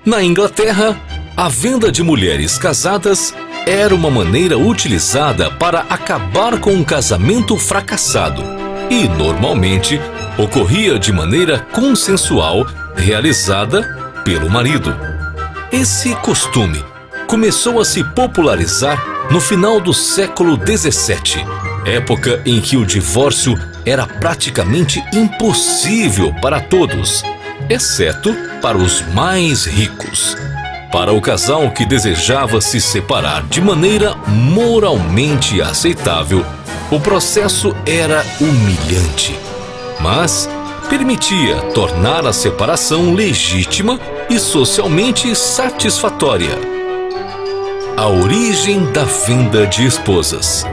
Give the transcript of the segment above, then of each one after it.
Na Inglaterra, a venda de mulheres casadas era uma maneira utilizada para acabar com um casamento fracassado e, normalmente, ocorria de maneira consensual, realizada pelo marido. Esse costume começou a se popularizar no final do século XVII, época em que o divórcio era praticamente impossível para todos, exceto para os mais ricos. Para o casal que desejava se separar de maneira moralmente aceitável, o processo era humilhante, mas permitia tornar a separação legítima e socialmente satisfatória. A origem da venda de esposas.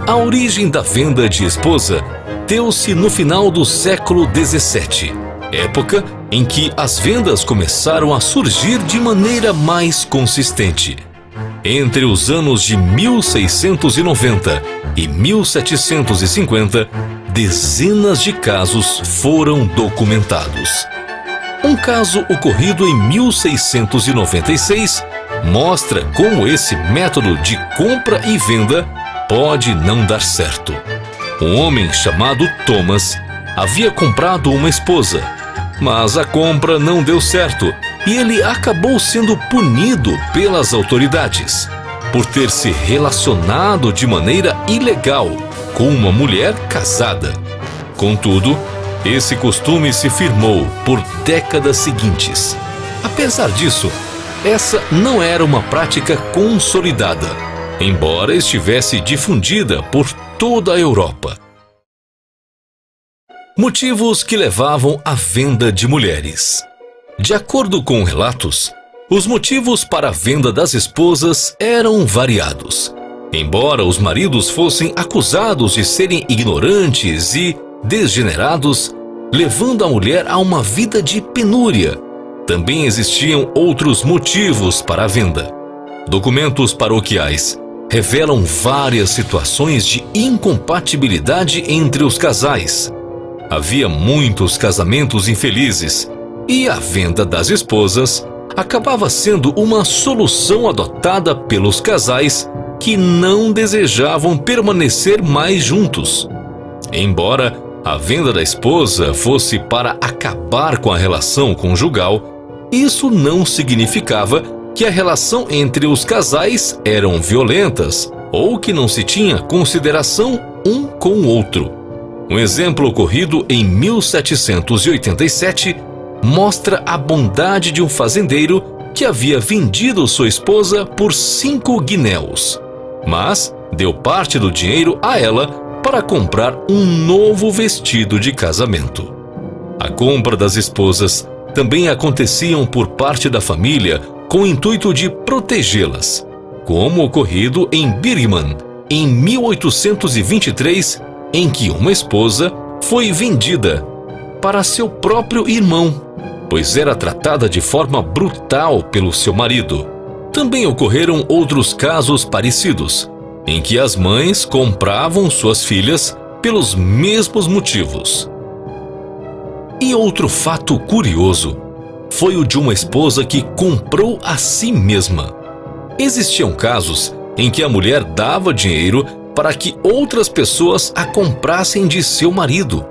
A origem da venda de esposa deu-se no final do século XVII, época em que as vendas começaram a surgir de maneira mais consistente. Entre os anos de 1690 e 1750, dezenas de casos foram documentados. Um caso ocorrido em 1696 mostra como esse método de compra e venda pode não dar certo. Um homem chamado Thomas havia comprado uma esposa, mas a compra não deu certo e ele acabou sendo punido pelas autoridades por ter se relacionado de maneira ilegal com uma mulher casada. Contudo, esse costume se firmou por décadas seguintes. Apesar disso, essa não era uma prática consolidada, embora estivesse difundida por toda a Europa. Motivos que levavam à venda de mulheres. De acordo com relatos, os motivos para a venda das esposas eram variados. Embora os maridos fossem acusados de serem ignorantes e degenerados, levando a mulher a uma vida de penúria, também existiam outros motivos para a venda. Documentos paroquiais revelam várias situações de incompatibilidade entre os casais. Havia muitos casamentos infelizes e a venda das esposas acabava sendo uma solução adotada pelos casais que não desejavam permanecer mais juntos. Embora a venda da esposa fosse para acabar com a relação conjugal, isso não significava que a relação entre os casais eram violentas ou que não se tinha consideração um com o outro. Um exemplo ocorrido em 1787 mostra a bondade de um fazendeiro que havia vendido sua esposa por 5 guinéus, mas deu parte do dinheiro a ela para comprar um novo vestido de casamento. A compra das esposas também aconteciam por parte da família com o intuito de protegê-las, como ocorrido em Birmingham, em 1823, em que uma esposa foi vendida para seu próprio irmão, pois era tratada de forma brutal pelo seu marido. Também ocorreram outros casos parecidos, em que as mães compravam suas filhas pelos mesmos motivos. E outro fato curioso foi o de uma esposa que comprou a si mesma. Existiam casos em que a mulher dava dinheiro para que outras pessoas a comprassem de seu marido,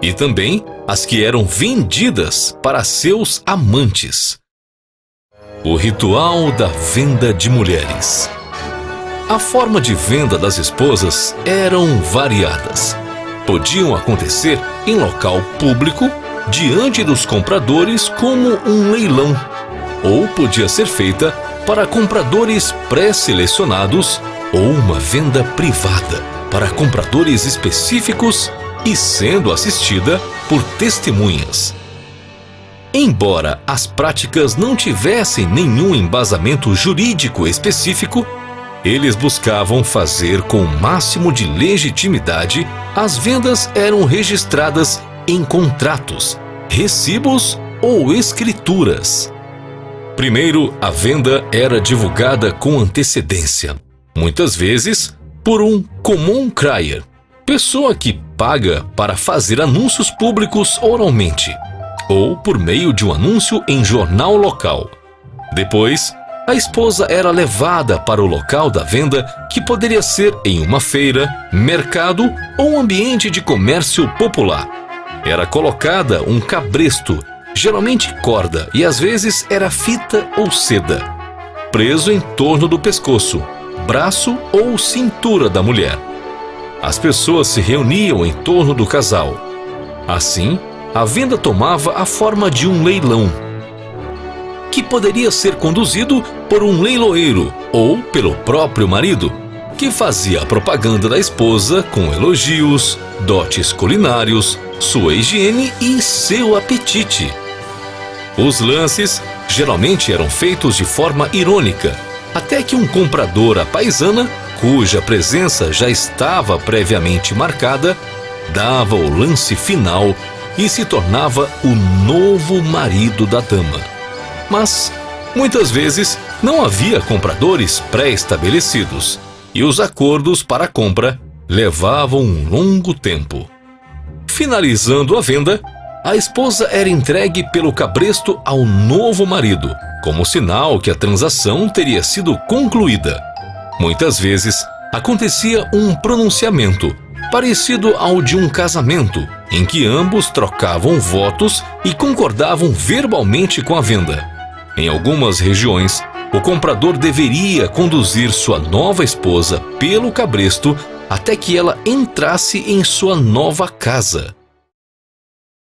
e também as que eram vendidas para seus amantes. O ritual da venda de mulheres. A forma de venda das esposas eram variadas. Podiam acontecer em local público, diante dos compradores, como um leilão, ou podia ser feita para compradores pré-selecionados ou uma venda privada para compradores específicos e sendo assistida por testemunhas. Embora as práticas não tivessem nenhum embasamento jurídico específico, eles buscavam fazer com o máximo de legitimidade. As vendas eram registradas em contratos, recibos ou escrituras. Primeiro, a venda era divulgada com antecedência, muitas vezes por um common crier, pessoa que paga para fazer anúncios públicos oralmente. ou por meio de um anúncio em jornal local. Depois, a esposa era levada para o local da venda, que poderia ser em uma feira, mercado ou um ambiente de comércio popular. Era colocada um cabresto, geralmente corda, e às vezes era fita ou seda, preso em torno do pescoço, braço ou cintura da mulher. As pessoas se reuniam em torno do casal. Assim, a venda tomava a forma de um leilão, que poderia ser conduzido por um leiloeiro ou pelo próprio marido, que fazia a propaganda da esposa com elogios, dotes culinários, sua higiene e seu apetite. Os lances geralmente eram feitos de forma irônica, até que um comprador à paisana, cuja presença já estava previamente marcada, dava o lance final e se tornava o novo marido da dama. Mas, muitas vezes, não havia compradores pré-estabelecidos, e os acordos para a compra levavam um longo tempo. Finalizando a venda, a esposa era entregue pelo cabresto ao novo marido, como sinal que a transação teria sido concluída. Muitas vezes, acontecia um pronunciamento, parecido ao de um casamento, em que ambos trocavam votos e concordavam verbalmente com a venda. Em algumas regiões, o comprador deveria conduzir sua nova esposa pelo cabresto até que ela entrasse em sua nova casa.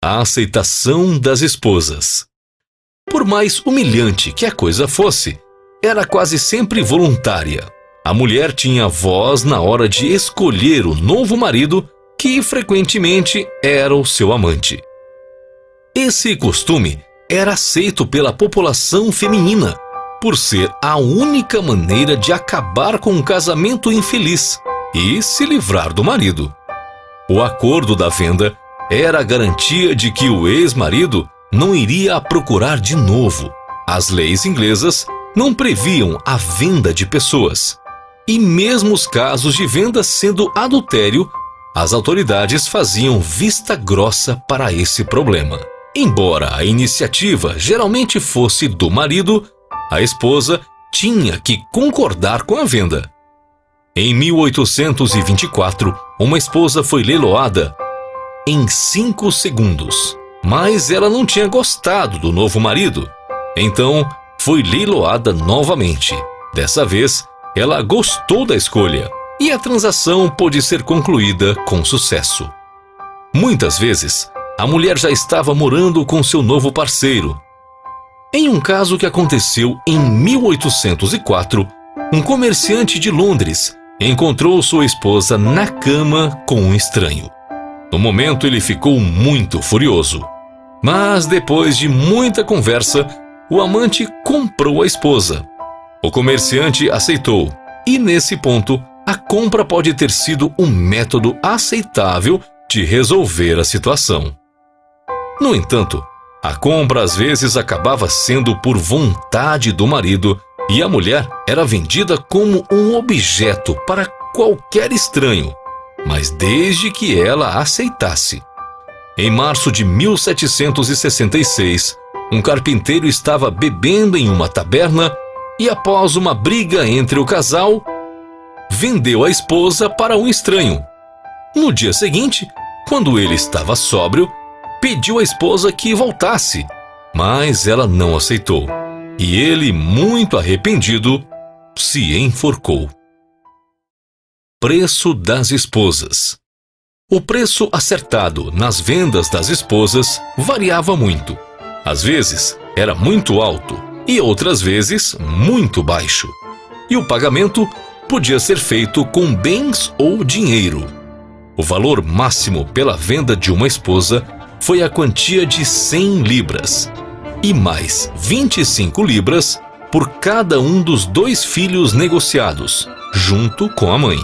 A aceitação das esposas. Por mais humilhante que a coisa fosse, era quase sempre voluntária. A mulher tinha voz na hora de escolher o novo marido, que frequentemente era o seu amante. Esse costume era aceito pela população feminina, por ser a única maneira de acabar com um casamento infeliz e se livrar do marido. O acordo da venda era a garantia de que o ex-marido não iria a procurar de novo. As leis inglesas não previam a venda de pessoas, e mesmo os casos de venda sendo adultério, as autoridades faziam vista grossa para esse problema. Embora a iniciativa geralmente fosse do marido, a esposa tinha que concordar com a venda. Em 1824, uma esposa foi leiloada em 5 segundos, mas ela não tinha gostado do novo marido. Então, foi leiloada novamente. Dessa vez, ela gostou da escolha e a transação pôde ser concluída com sucesso. Muitas vezes, a mulher já estava morando com seu novo parceiro. Em um caso que aconteceu em 1804, um comerciante de Londres encontrou sua esposa na cama com um estranho. No momento, ele ficou muito furioso. Mas depois de muita conversa, o amante comprou a esposa. O comerciante aceitou, e nesse ponto, a compra pode ter sido um método aceitável de resolver a situação. No entanto, a compra às vezes acabava sendo por vontade do marido e a mulher era vendida como um objeto para qualquer estranho, mas desde que ela aceitasse. Em março de 1766, um carpinteiro estava bebendo em uma taberna e, após uma briga entre o casal, vendeu a esposa para um estranho. No dia seguinte, quando ele estava sóbrio, pediu à esposa que voltasse, mas ela não aceitou. E ele, muito arrependido, se enforcou. Preço das esposas. O preço acertado nas vendas das esposas variava muito. Às vezes, era muito alto e outras vezes muito baixo. E o pagamento podia ser feito com bens ou dinheiro. O valor máximo pela venda de uma esposa foi a quantia de 100 libras e mais 25 libras por cada um dos 2 filhos negociados, junto com a mãe.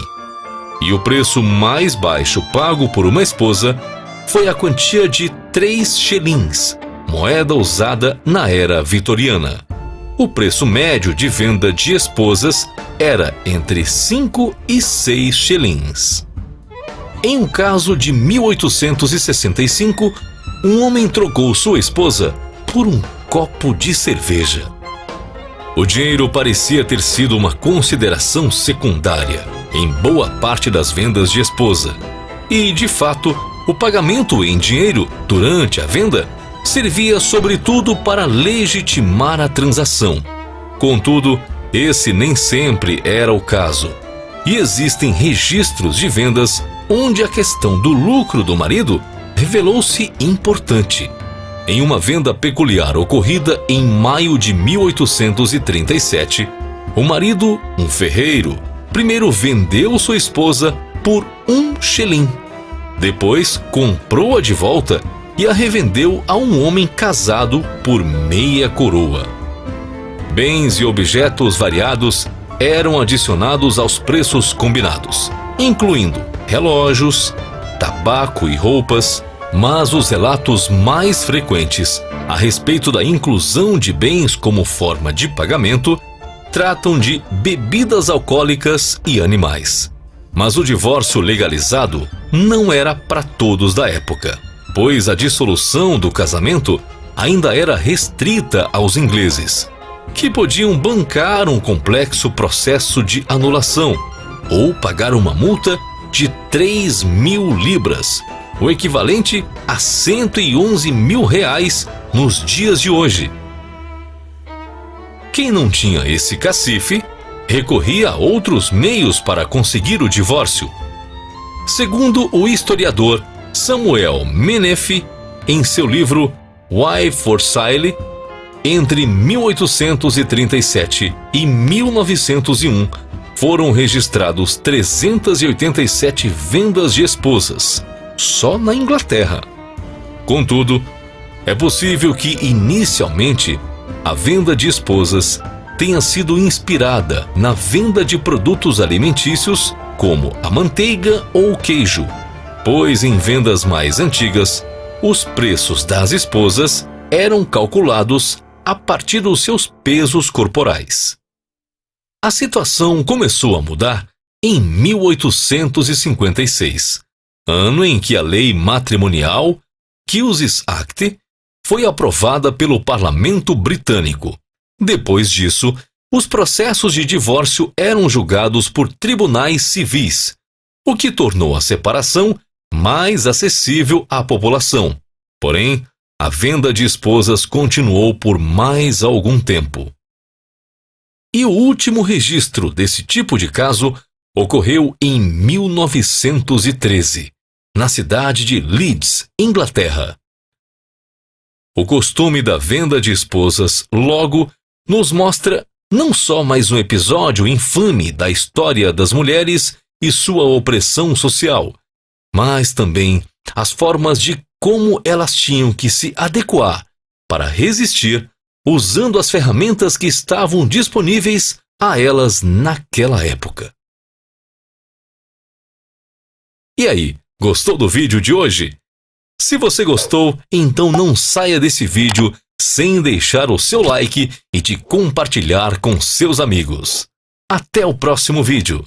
E o preço mais baixo pago por uma esposa foi a quantia de 3 shillings, moeda usada na era vitoriana. O preço médio de venda de esposas era entre 5 e 6 shillings. Em um caso de 1865, um homem trocou sua esposa por um copo de cerveja. O dinheiro parecia ter sido uma consideração secundária em boa parte das vendas de esposa. E, de fato, o pagamento em dinheiro durante a venda servia sobretudo para legitimar a transação. Contudo, esse nem sempre era o caso. E existem registros de vendas onde a questão do lucro do marido revelou-se importante. Em uma venda peculiar ocorrida em maio de 1837, o marido, um ferreiro, primeiro vendeu sua esposa por 1 shilling. Depois comprou-a de volta e a revendeu a um homem casado por meia coroa. Bens e objetos variados eram adicionados aos preços combinados, incluindo relógios, tabaco e roupas, mas os relatos mais frequentes a respeito da inclusão de bens como forma de pagamento tratam de bebidas alcoólicas e animais. Mas o divórcio legalizado não era para todos da época, pois a dissolução do casamento ainda era restrita aos ingleses, que podiam bancar um complexo processo de anulação ou pagar uma multa de 3.000 libras, o equivalente a 111 mil reais nos dias de hoje. Quem não tinha esse cacife recorria a outros meios para conseguir o divórcio. Segundo o historiador Samuel Menefee, em seu livro Why for Sale, entre 1837 e 1901 foram registrados 387 vendas de esposas, só na Inglaterra. Contudo, é possível que inicialmente a venda de esposas tenha sido inspirada na venda de produtos alimentícios como a manteiga ou o queijo, pois em vendas mais antigas, os preços das esposas eram calculados a partir dos seus pesos corporais. A situação começou a mudar em 1856, ano em que a lei matrimonial Cusies Act foi aprovada pelo Parlamento Britânico. Depois disso, os processos de divórcio eram julgados por tribunais civis, o que tornou a separação mais acessível à população. Porém, a venda de esposas continuou por mais algum tempo. E o último registro desse tipo de caso ocorreu em 1913, na cidade de Leeds, Inglaterra. O costume da venda de esposas logo nos mostra não só mais um episódio infame da história das mulheres e sua opressão social, mas também as formas de como elas tinham que se adequar para resistir usando as ferramentas que estavam disponíveis a elas naquela época. E aí, gostou do vídeo de hoje? Se você gostou, então não saia desse vídeo sem deixar o seu like e de compartilhar com seus amigos. Até o próximo vídeo!